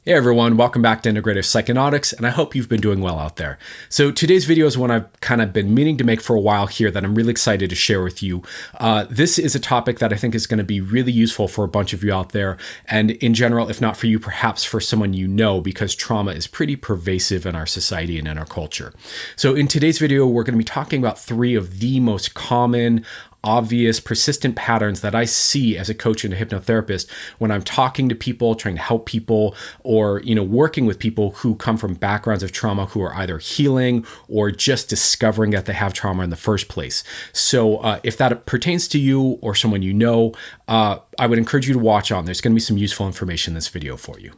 Hey everyone, welcome back to Integrative Psychonautics, and I hope you've been doing well out there. So today's video is one I've kind of been meaning to make for a while here that I'm really excited to share with you. This is a topic that I think is going to be really useful for a bunch of you out there, and in general, if not for you, perhaps for someone you know, because trauma is pretty pervasive in our society and in our culture. So in today's video, we're going to be talking about three of the most common, obvious, persistent patterns that I see as a coach and a hypnotherapist when I'm talking to people, trying to help people, or working with people who come from backgrounds of trauma, who are either healing or just discovering that they have trauma in the first place. So if that pertains to you or someone you know, I would encourage you to watch on. There's going to be some useful information in this video for you.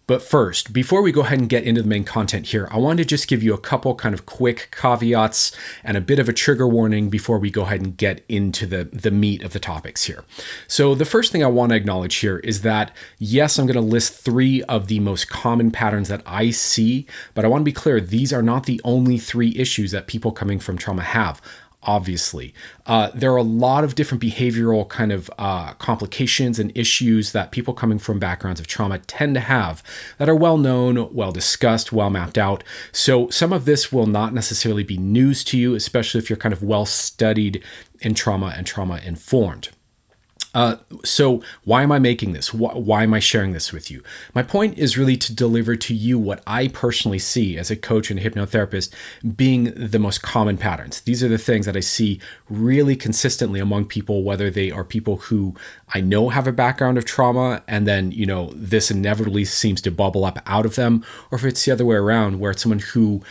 But first, before we go ahead and get into the main content here, I wanted to just give you a couple kind of quick caveats and a bit of a trigger warning before we go ahead and get into the meat of the topics here. So the first thing I want to acknowledge here is that, yes, I'm going to list three of the most common patterns that I see, but I want to be clear, these are not the only three issues that people coming from trauma have. Obviously, there are a lot of different behavioral kind of complications and issues that people coming from backgrounds of trauma tend to have that are well known, well discussed, well mapped out. So some of this will not necessarily be news to you, especially if you're kind of well studied in trauma and trauma informed. So why am I making this? Why am I sharing this with you? My point is really to deliver to you what I personally see as a coach and hypnotherapist being the most common patterns. These are the things that I see really consistently among people, whether they are people who I know have a background of trauma, and then, this inevitably seems to bubble up out of them, or if it's the other way around, where it's someone who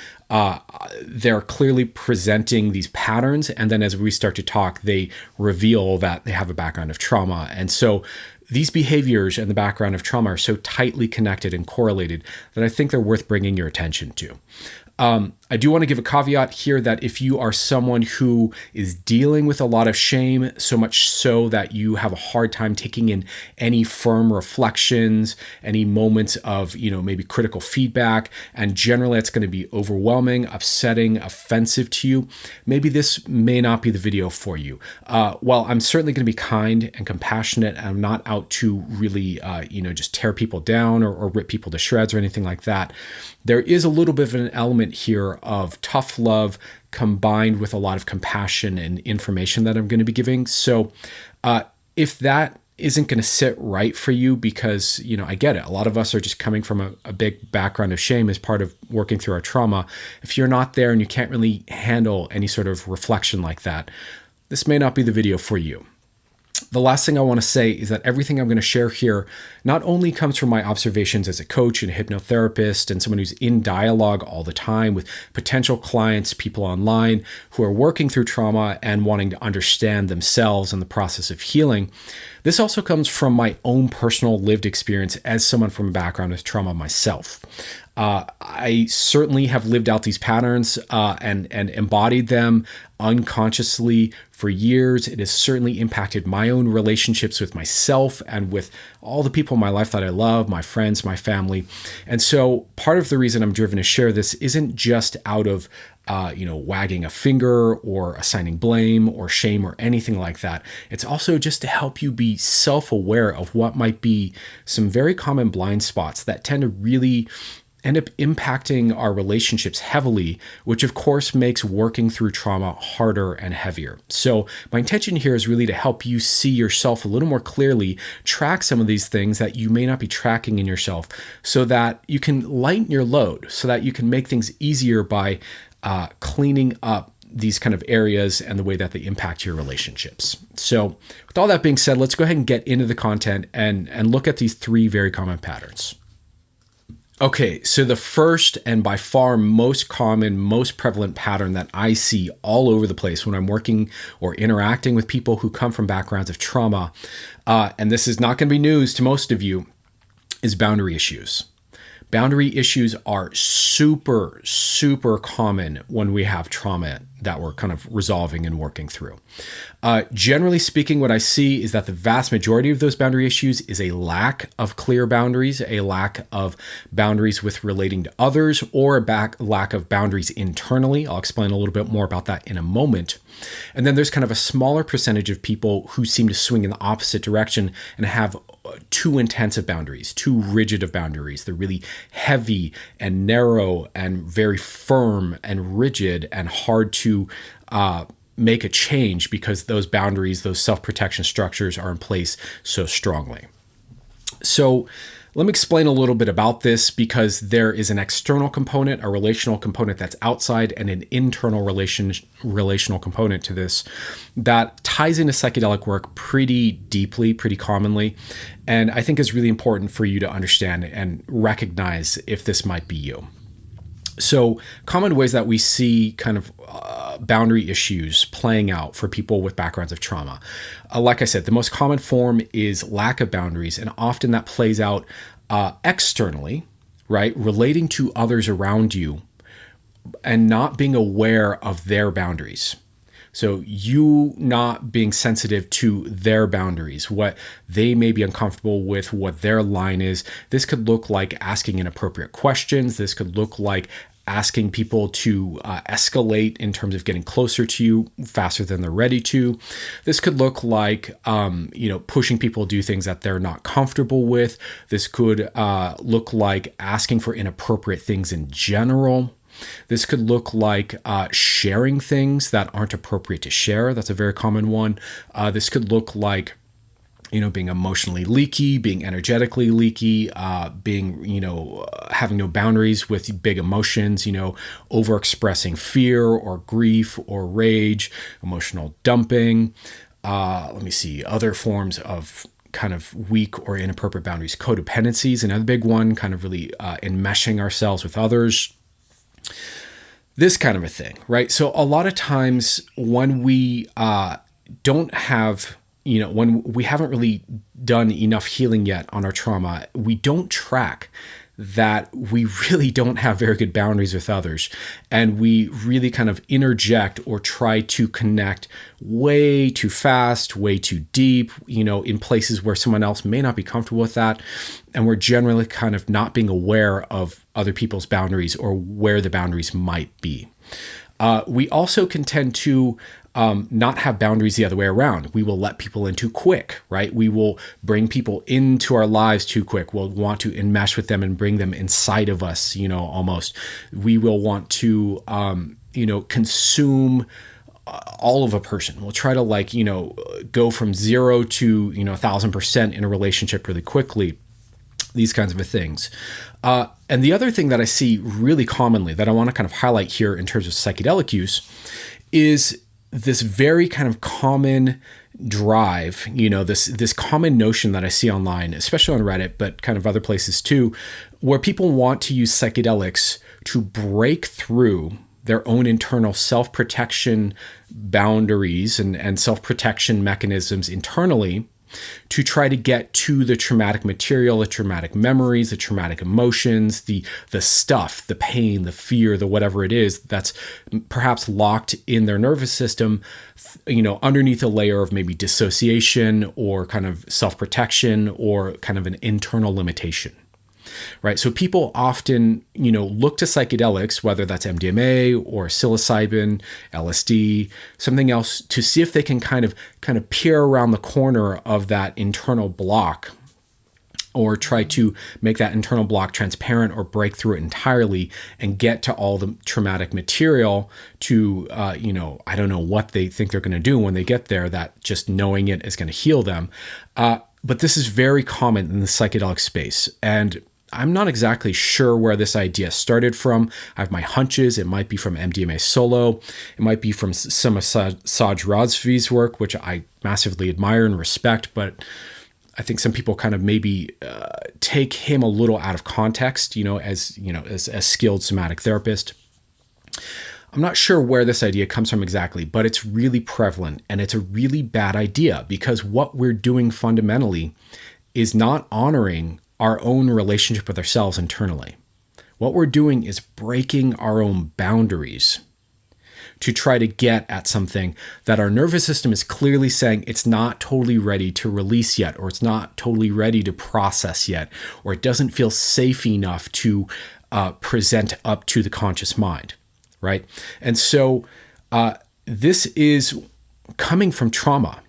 they're clearly presenting these patterns, and then as we start to talk, they reveal that they have a background of trauma. And so these behaviors and the background of trauma are so tightly connected and correlated that I think they're worth bringing your attention to. I do want to give a caveat here that if you are someone who is dealing with a lot of shame, so much so that you have a hard time taking in any firm reflections, any moments of, maybe critical feedback, and generally it's going to be overwhelming, upsetting, offensive to you, maybe this may not be the video for you. While I'm certainly going to be kind and compassionate, and I'm not out to really, just tear people down or rip people to shreds or anything like that, there is a little bit of an element here of tough love combined with a lot of compassion and information that I'm going to be giving. So if that isn't going to sit right for you, because, I get it. A lot of us are just coming from a big background of shame as part of working through our trauma. If you're not there and you can't really handle any sort of reflection like that, this may not be the video for you. The last thing I want to say is that everything I'm going to share here not only comes from my observations as a coach and a hypnotherapist and someone who's in dialogue all the time with potential clients, people online who are working through trauma and wanting to understand themselves and the process of healing. This also comes from my own personal lived experience as someone from a background with trauma myself. I certainly have lived out these patterns and embodied them unconsciously for years. It has certainly impacted my own relationships with myself and with all the people in my life that I love, my friends, my family. And so part of the reason I'm driven to share this isn't just out of wagging a finger or assigning blame or shame or anything like that. It's also just to help you be self-aware of what might be some very common blind spots that tend to really end up impacting our relationships heavily, which of course makes working through trauma harder and heavier. So my intention here is really to help you see yourself a little more clearly, track some of these things that you may not be tracking in yourself, so that you can lighten your load, so that you can make things easier by cleaning up these kind of areas and the way that they impact your relationships. So with all that being said, let's go ahead and get into the content and look at these three very common patterns. Okay, so the first and by far most common, most prevalent pattern that I see all over the place when I'm working or interacting with people who come from backgrounds of trauma, and this is not going to be news to most of you, is boundary issues. Boundary issues are super, super common when we have trauma that we're kind of resolving and working through. Generally speaking, what I see is that the vast majority of those boundary issues is a lack of clear boundaries, a lack of boundaries with relating to others, or a lack of boundaries internally. I'll explain a little bit more about that in a moment. And then there's kind of a smaller percentage of people who seem to swing in the opposite direction and have too intense of boundaries, too rigid of boundaries. They're really heavy and narrow and very firm and rigid and hard to make a change because those boundaries, those self-protection structures are in place so strongly. So let me explain a little bit about this, because there is an external component, a relational component that's outside, and an internal relational component to this that ties into psychedelic work pretty deeply, pretty commonly, and I think is really important for you to understand and recognize if this might be you. So common ways that we see kind of boundary issues playing out for people with backgrounds of trauma. Like I said, the most common form is lack of boundaries, and often that plays out externally, right? Relating to others around you and not being aware of their boundaries. So you not being sensitive to their boundaries, what they may be uncomfortable with, what their line is. This could look like asking inappropriate questions. This could look like asking people to escalate in terms of getting closer to you faster than they're ready to. This could look like, pushing people to do things that they're not comfortable with. This could look like asking for inappropriate things in general. This could look like sharing things that aren't appropriate to share. That's a very common one. This could look like, being emotionally leaky, being energetically leaky, having no boundaries with big emotions, overexpressing fear or grief or rage, emotional dumping. Let me see, other forms of kind of weak or inappropriate boundaries. Codependency is another big one, kind of really enmeshing ourselves with others. This kind of a thing, right? So a lot of times when we don't have, when we haven't really done enough healing yet on our trauma, we don't track that we really don't have very good boundaries with others. And we really kind of interject or try to connect way too fast, way too deep, in places where someone else may not be comfortable with that. And we're generally kind of not being aware of other people's boundaries or where the boundaries might be. We also can tend to not have boundaries the other way around. We will let people in too quick, right? We will bring people into our lives too quick. We'll want to enmesh with them and bring them inside of us, almost. We will want to, consume all of a person. We'll try to go from 0 to, 1,000% in a relationship really quickly. These kinds of things. And the other thing that I see really commonly that I want to kind of highlight here in terms of psychedelic use is this very kind of common drive, this common notion that I see online, especially on Reddit, but kind of other places too, where people want to use psychedelics to break through their own internal self-protection boundaries and self-protection mechanisms internally to try to get to the traumatic material, the traumatic memories, the traumatic emotions, the stuff, the pain, the fear, the whatever it is that's perhaps locked in their nervous system, underneath a layer of maybe dissociation or kind of self-protection or kind of an internal limitation. Right. So people often, look to psychedelics, whether that's MDMA or psilocybin, LSD, something else, to see if they can kind of peer around the corner of that internal block or try to make that internal block transparent or break through it entirely and get to all the traumatic material to, I don't know what they think they're going to do when they get there, that just knowing it is going to heal them. But this is very common in the psychedelic space. And I'm not exactly sure where this idea started from. I have my hunches. It might be from MDMA solo. It might be from some of Saj Razvi's work, which I massively admire and respect, but I think some people kind of maybe take him a little out of context, as a skilled somatic therapist. I'm not sure where this idea comes from exactly, but it's really prevalent and it's a really bad idea because what we're doing fundamentally is not honoring our own relationship with ourselves internally. What we're doing is breaking our own boundaries to try to get at something that our nervous system is clearly saying it's not totally ready to release yet, or it's not totally ready to process yet, or it doesn't feel safe enough to present up to the conscious mind, right? And so this is coming from trauma.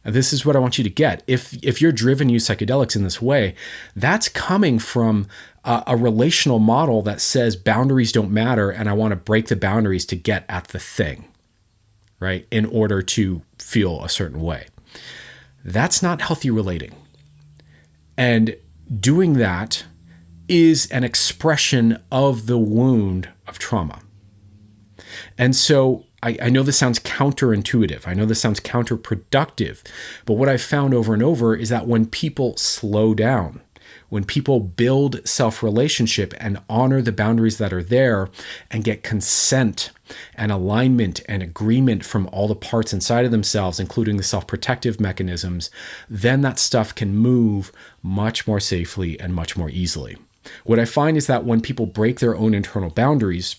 This is what I want you to get. If you're driven to use psychedelics in this way, that's coming from a relational model that says boundaries don't matter, and I want to break the boundaries to get at the thing, right? In order to feel a certain way. That's not healthy relating. And doing that is an expression of the wound of trauma. And so I know this sounds counterintuitive. I know this sounds counterproductive. But what I've found over and over is that when people slow down, when people build self-relationship and honor the boundaries that are there and get consent and alignment and agreement from all the parts inside of themselves, including the self-protective mechanisms, then that stuff can move much more safely and much more easily. What I find is that when people break their own internal boundaries,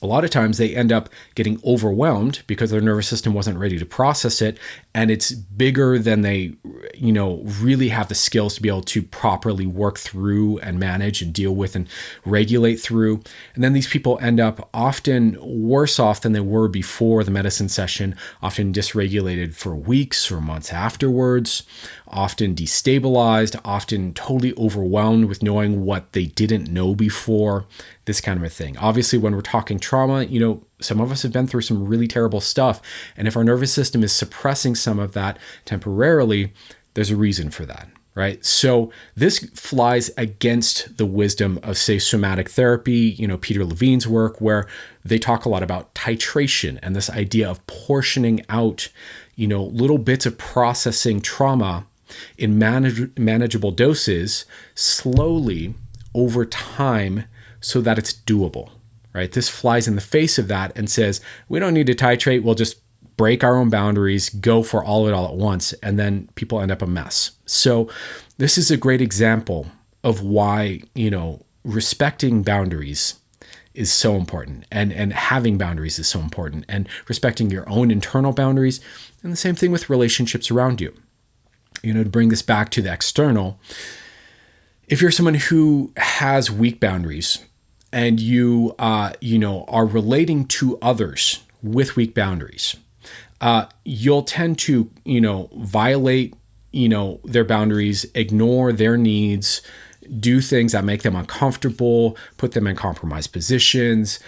a lot of times they end up getting overwhelmed because their nervous system wasn't ready to process it, and it's bigger than they, really have the skills to be able to properly work through and manage and deal with and regulate through. And then these people end up often worse off than they were before the medicine session, often dysregulated for weeks or months afterwards, often destabilized, often totally overwhelmed with knowing what they didn't know before, this kind of a thing. Obviously, when we're talking trauma, some of us have been through some really terrible stuff. And if our nervous system is suppressing some of that temporarily, there's a reason for that, right? So this flies against the wisdom of, say, somatic therapy, Peter Levine's work, where they talk a lot about titration and this idea of portioning out, little bits of processing trauma in manageable doses slowly over time so that it's doable, right? This flies in the face of that and says, we don't need to titrate. We'll just break our own boundaries, go for all of it all at once, and then people end up a mess. So this is a great example of why, respecting boundaries is so important, and having boundaries is so important, and respecting your own internal boundaries, and the same thing with relationships around you. To bring this back to the external, if you're someone who has weak boundaries and you, are relating to others with weak boundaries, you'll tend to, violate, their boundaries, ignore their needs, do things that make them uncomfortable, put them in compromised positions,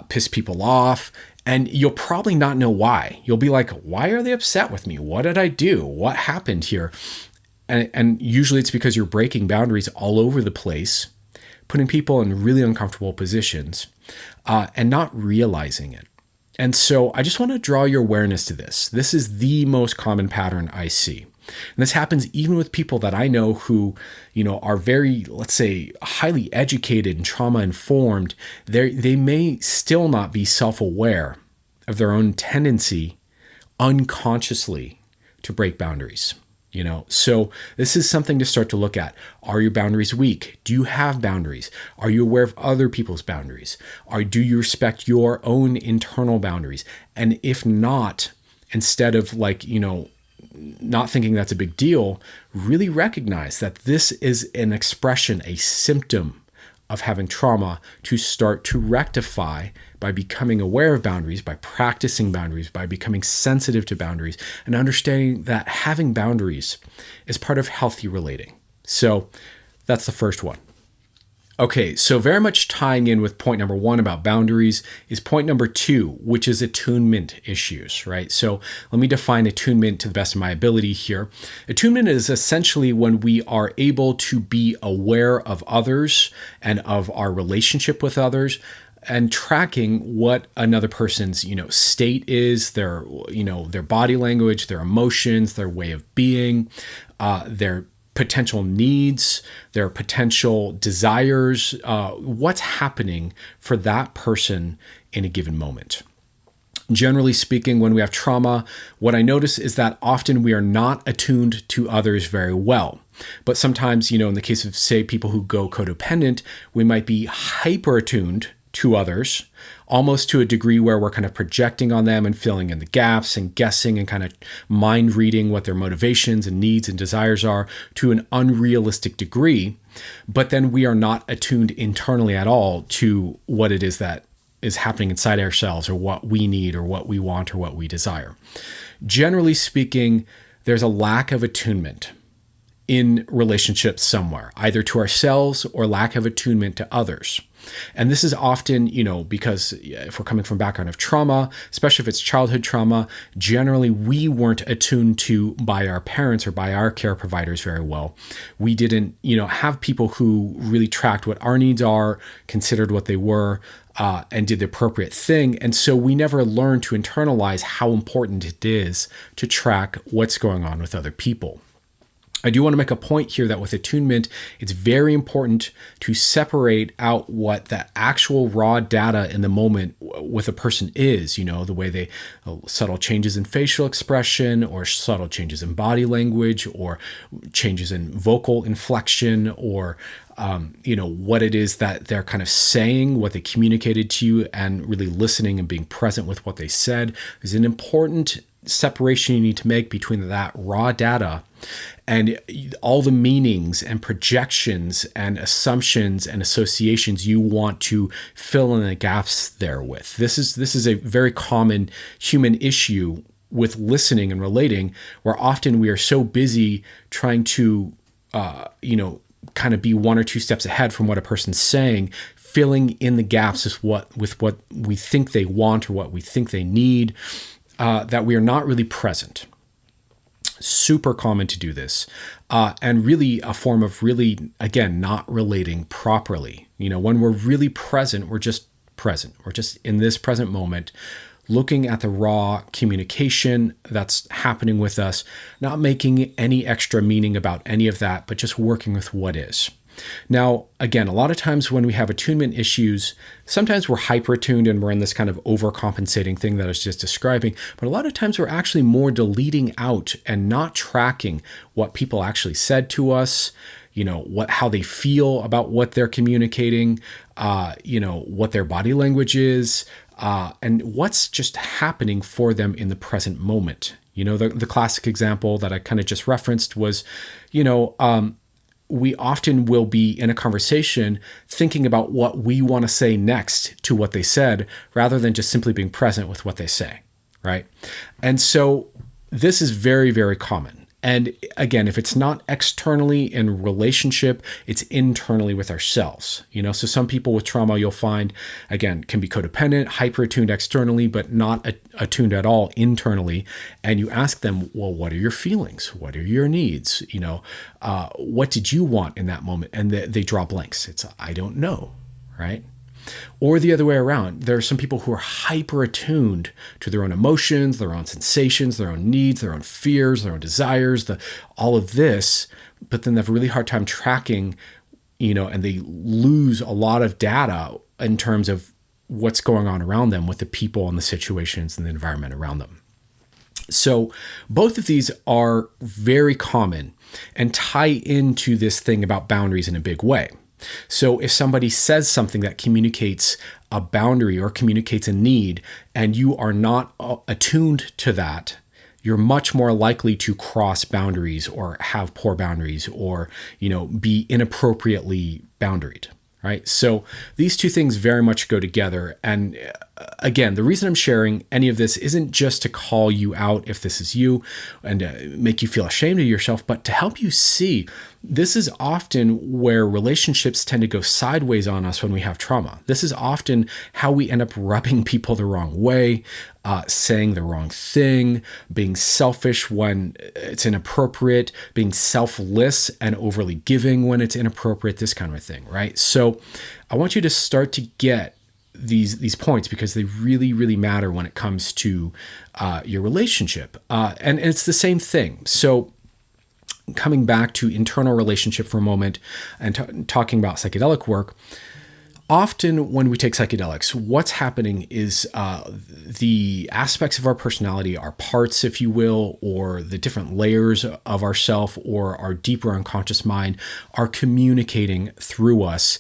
piss people off. And you'll probably not know why. You'll be like, why are they upset with me? What did I do? What happened here? And usually it's because you're breaking boundaries all over the place, putting people in really uncomfortable positions, and not realizing it. And so I just want to draw your awareness to this. This is the most common pattern I see. And this happens even with people that I know who, are very, let's say, highly educated and trauma informed. They may still not be self-aware of their own tendency unconsciously to break boundaries. So this is something to start to look at. Are your boundaries weak? Do you have boundaries? Are you aware of other people's boundaries? Do you respect your own internal boundaries? And if not, instead of not thinking that's a big deal, really recognize that this is an expression, a symptom of having trauma to start to rectify by becoming aware of boundaries, by practicing boundaries, by becoming sensitive to boundaries, and understanding that having boundaries is part of healthy relating. So that's the first one. Okay, so very much tying in with point number one about boundaries is point number two, which is attunement issues, right? So let me define attunement to the best of my ability here. Attunement is essentially when we are able to be aware of others and of our relationship with others, and tracking what another person's, state is, their body language, their emotions, their way of being, their potential needs, their potential desires, what's happening for that person in a given moment. Generally speaking, when we have trauma, what I notice is that often we are not attuned to others very well. But sometimes, in the case of, say, people who go codependent, we might be hyper attuned to others, almost to a degree where we're kind of projecting on them and filling in the gaps and guessing and kind of mind reading what their motivations and needs and desires are to an unrealistic degree. But then we are not attuned internally at all to what it is that is happening inside ourselves, or what we need or what we want or what we desire. Generally speaking, there's a lack of attunement in relationships somewhere, either to ourselves or lack of attunement to others. And this is often, because if we're coming from a background of trauma, especially if it's childhood trauma, generally we weren't attuned to by our parents or by our care providers very well. We didn't, have people who really tracked what our needs are, considered what they were, and did the appropriate thing. And so we never learned to internalize how important it is to track what's going on with other people. I do want to make a point here that with attunement, it's very important to separate out what the actual raw data in the moment with a person is, the way they, subtle changes in facial expression or subtle changes in body language or changes in vocal inflection or, what it is that they're kind of saying, what they communicated to you, and really listening and being present with what they said. There's an important separation you need to make between that raw data and all the meanings and projections and assumptions and associations you want to fill in the gaps there with. This is a very common human issue with listening and relating, where often we are so busy trying to, kind of be one or two steps ahead from what a person's saying, filling in the gaps with what we think they want or what we think they need, that we are not really present. Super common to do this, and really a form of really, again, not relating properly. When we're really present, we're just present. We're just in this present moment, looking at the raw communication that's happening with us, not making any extra meaning about any of that, but just working with what is. Now, again, a lot of times when we have attunement issues, sometimes we're hyper-attuned and we're in this kind of overcompensating thing that I was just describing, but a lot of times we're actually more deleting out and not tracking what people actually said to us, how they feel about what they're communicating, what their body language is, and what's just happening for them in the present moment. The classic example that I kind of just referenced was, we often will be in a conversation thinking about what we want to say next to what they said, rather than just simply being present with what they say, right? And so this is very, very common. And again, if it's not externally in relationship, it's internally with ourselves. So some people with trauma, you'll find, again, can be codependent, hyper-attuned externally, but not attuned at all internally. And you ask them, well, what are your feelings? What are your needs? What did you want in that moment? And they draw blanks. It's, I don't know, right? Or the other way around, there are some people who are hyper attuned to their own emotions, their own sensations, their own needs, their own fears, their own desires, all of this, but then they have a really hard time tracking, and they lose a lot of data in terms of what's going on around them with the people and the situations and the environment around them. So both of these are very common and tie into this thing about boundaries in a big way. So if somebody says something that communicates a boundary or communicates a need, and you are not attuned to that, you're much more likely to cross boundaries or have poor boundaries or, be inappropriately boundaried, right? So these two things very much go together. And again, the reason I'm sharing any of this isn't just to call you out if this is you and make you feel ashamed of yourself, but to help you see this is often where relationships tend to go sideways on us when we have trauma. This is often how we end up rubbing people the wrong way, saying the wrong thing, being selfish when it's inappropriate, being selfless and overly giving when it's inappropriate, this kind of thing, right? So I want you to start to get these points because they really, really matter when it comes to your relationship. And it's the same thing. So coming back to internal relationship for a moment and talking about psychedelic work, often when we take psychedelics, what's happening is the aspects of our personality, our parts, if you will, or the different layers of ourself or our deeper unconscious mind are communicating through us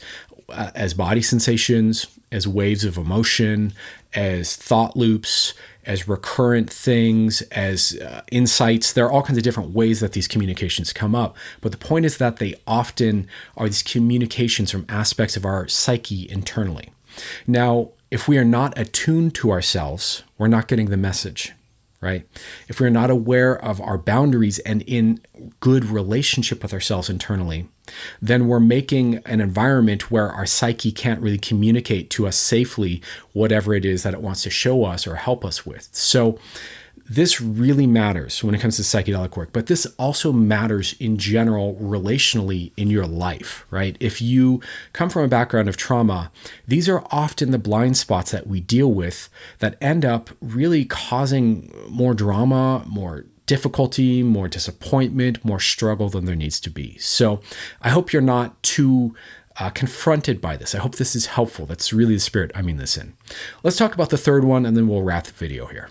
as body sensations, as waves of emotion, as thought loops, as recurrent things, as insights. There are all kinds of different ways that these communications come up. But the point is that they often are these communications from aspects of our psyche internally. Now, if we are not attuned to ourselves, we're not getting the message, right? If we're not aware of our boundaries and in good relationship with ourselves internally, then we're making an environment where our psyche can't really communicate to us safely whatever it is that it wants to show us or help us with. So this really matters when it comes to psychedelic work, but this also matters in general relationally in your life, right? If you come from a background of trauma, these are often the blind spots that we deal with that end up really causing more drama, more difficulty, more disappointment, more struggle than there needs to be. So I hope you're not too confronted by this. I hope this is helpful. That's really the spirit I mean this in. Let's talk about the third one, and then we'll wrap the video here.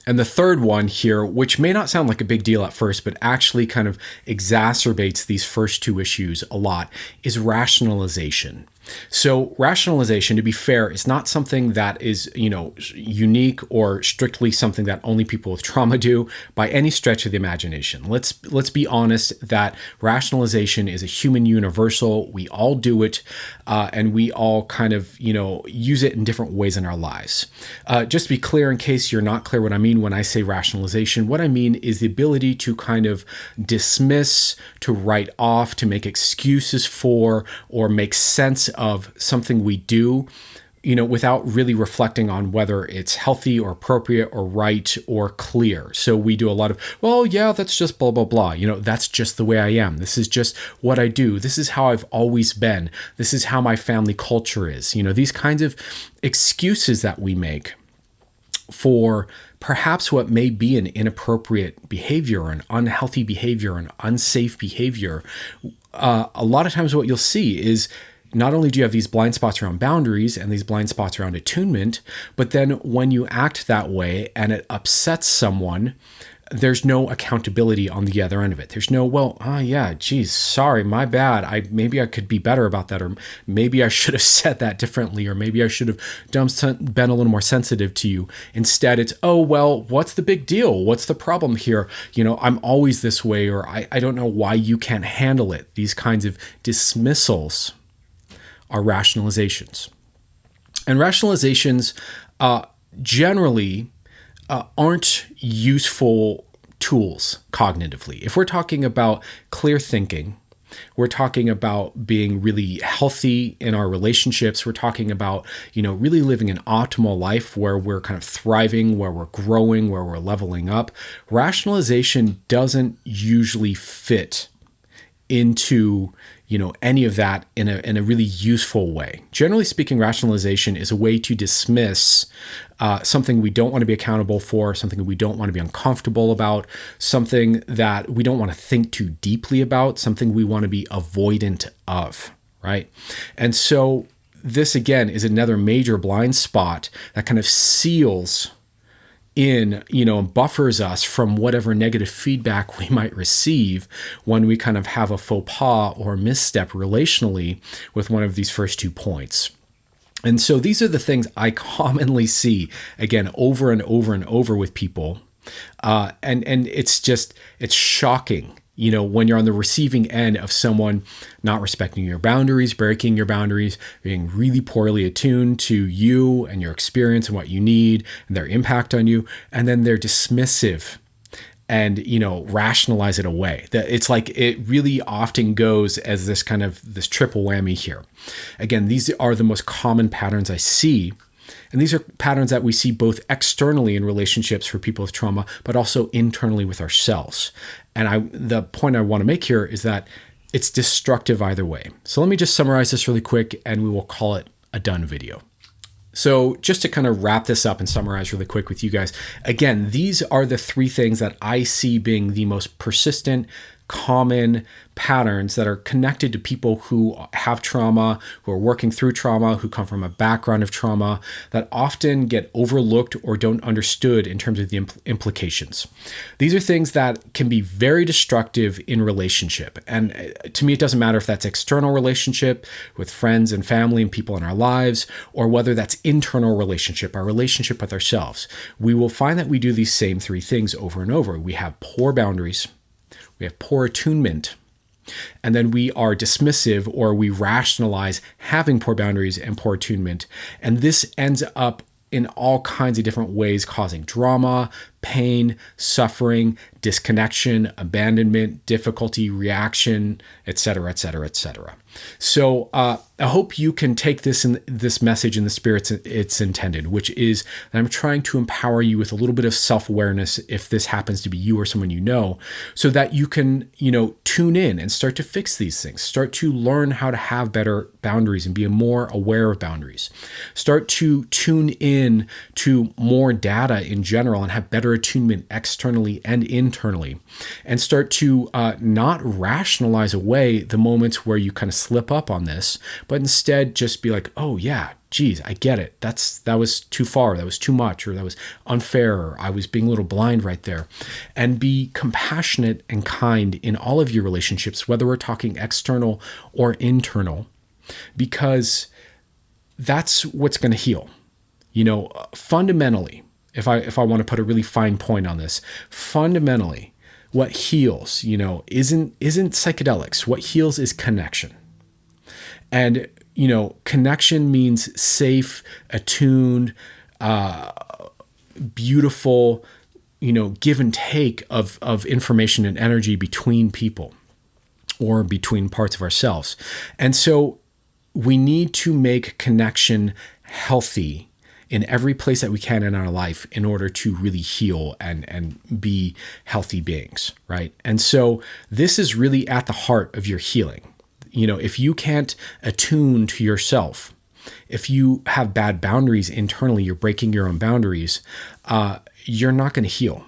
And the third one here, which may not sound like a big deal at first, but actually kind of exacerbates these first two issues a lot, is rationalization. So rationalization, to be fair, is not something that is, unique or strictly something that only people with trauma do by any stretch of the imagination. Let's be honest that rationalization is a human universal. We all do it, and we all kind of, use it in different ways in our lives. Just to be clear, in case you're not clear what I mean when I say rationalization, what I mean is the ability to kind of dismiss, to write off, to make excuses for, or make sense of something we do, without really reflecting on whether it's healthy or appropriate or right or clear. So we do a lot of, well, yeah, that's just blah, blah, blah. That's just the way I am. This is just what I do. This is how I've always been. This is how my family culture is. These kinds of excuses that we make for perhaps what may be an inappropriate behavior, an unhealthy behavior, an unsafe behavior. A lot of times what you'll see is not only do you have these blind spots around boundaries and these blind spots around attunement, but then when you act that way and it upsets someone, there's no accountability on the other end of it. There's no, geez, sorry, my bad. Maybe I could be better about that, or maybe I should have said that differently, or maybe I should have been a little more sensitive to you. Instead, it's, what's the big deal? What's the problem here? I'm always this way, or I don't know why you can't handle it. These kinds of dismissals are rationalizations. And rationalizations generally aren't useful tools cognitively. If we're talking about clear thinking, we're talking about being really healthy in our relationships. We're talking about, really living an optimal life where we're kind of thriving, where we're growing, where we're leveling up. Rationalization doesn't usually fit into any of that in a really useful way. Generally speaking, rationalization is a way to dismiss something we don't want to be accountable for, something we don't want to be uncomfortable about, something that we don't want to think too deeply about, something we want to be avoidant of, right? And so this, again, is another major blind spot that kind of seals in, and buffers us from whatever negative feedback we might receive when we kind of have a faux pas or misstep relationally with one of these first 2 points. And so these are the things I commonly see, again, over and over and over with people. And it's shocking, when you're on the receiving end of someone not respecting your boundaries, breaking your boundaries, being really poorly attuned to you and your experience and what you need and their impact on you. And then they're dismissive and, rationalize it away. That it's like it really often goes as this triple whammy here. Again, these are the most common patterns I see. And these are patterns that we see both externally in relationships for people with trauma, but also internally with ourselves. And the point I want to make here is that it's destructive either way. So let me just summarize this really quick, and we will call it a done video. So just to kind of wrap this up and summarize really quick with you guys, again, these are the 3 things that I see being the most persistent, common patterns that are connected to people who have trauma, who are working through trauma, who come from a background of trauma, that often get overlooked or don't understood in terms of the implications. These are things that can be very destructive in relationship. And to me, it doesn't matter if that's external relationship with friends and family and people in our lives, or whether that's internal relationship, our relationship with ourselves. We will find that we do these same 3 things over and over. We have poor boundaries, we have poor attunement, and then we are dismissive, or we rationalize having poor boundaries and poor attunement. And this ends up in all kinds of different ways, causing drama, pain, suffering, disconnection, abandonment, difficulty, reaction, etc., etc., etc. So I hope you can take this message in the spirit it's intended, which is that I'm trying to empower you with a little bit of self-awareness if this happens to be you or someone you know, so that you can, tune in and start to fix these things. Start to learn how to have better boundaries and be more aware of boundaries. Start to tune in to more data in general and have better attunement externally and internally, and start to not rationalize away the moments where you kind of slip up on this, but instead just be like, oh yeah, geez, I get it. That was too far. That was too much, or that was unfair, or I was being a little blind right there. And be compassionate and kind in all of your relationships, whether we're talking external or internal, because that's what's going to heal. Fundamentally, if I want to put a really fine point on this, fundamentally, what heals, isn't psychedelics. What heals is connection. And, connection means safe, attuned, beautiful, give and take of information and energy between people or between parts of ourselves. And so we need to make connection healthy in every place that we can in our life in order to really heal and be healthy beings, right? And so this is really at the heart of your healing. If you can't attune to yourself, if you have bad boundaries internally, you're breaking your own boundaries, you're not going to heal.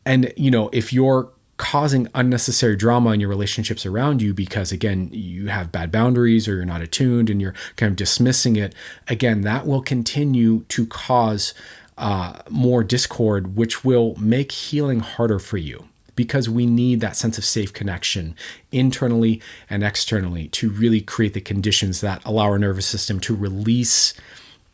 And, if you're causing unnecessary drama in your relationships around you because, again, you have bad boundaries or you're not attuned and you're kind of dismissing it, again, that will continue to cause more discord, which will make healing harder for you, because we need that sense of safe connection internally and externally to really create the conditions that allow our nervous system to release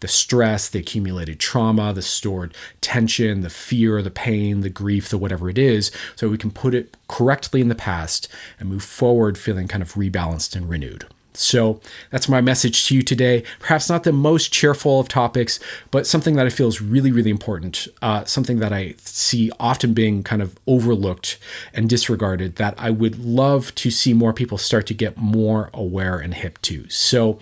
the stress, the accumulated trauma, the stored tension, the fear, the pain, the grief, the whatever it is, so we can put it correctly in the past and move forward feeling kind of rebalanced and renewed. So that's my message to you today. Perhaps not the most cheerful of topics, but something that I feel is really, really important. Something that I see often being kind of overlooked and disregarded, that I would love to see more people start to get more aware and hip to. So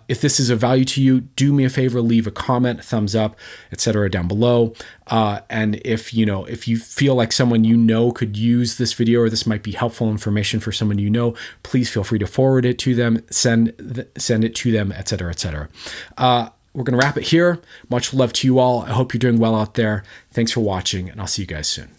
if this is of value to you, do me a favor, leave a comment, thumbs up, etc. down below. And if you feel like someone could use this video, or this might be helpful information for someone please feel free to forward it to them, send it to them, etc., etc. We're going to wrap it here. Much love to you all. I hope you're doing well out there. Thanks for watching, and I'll see you guys soon.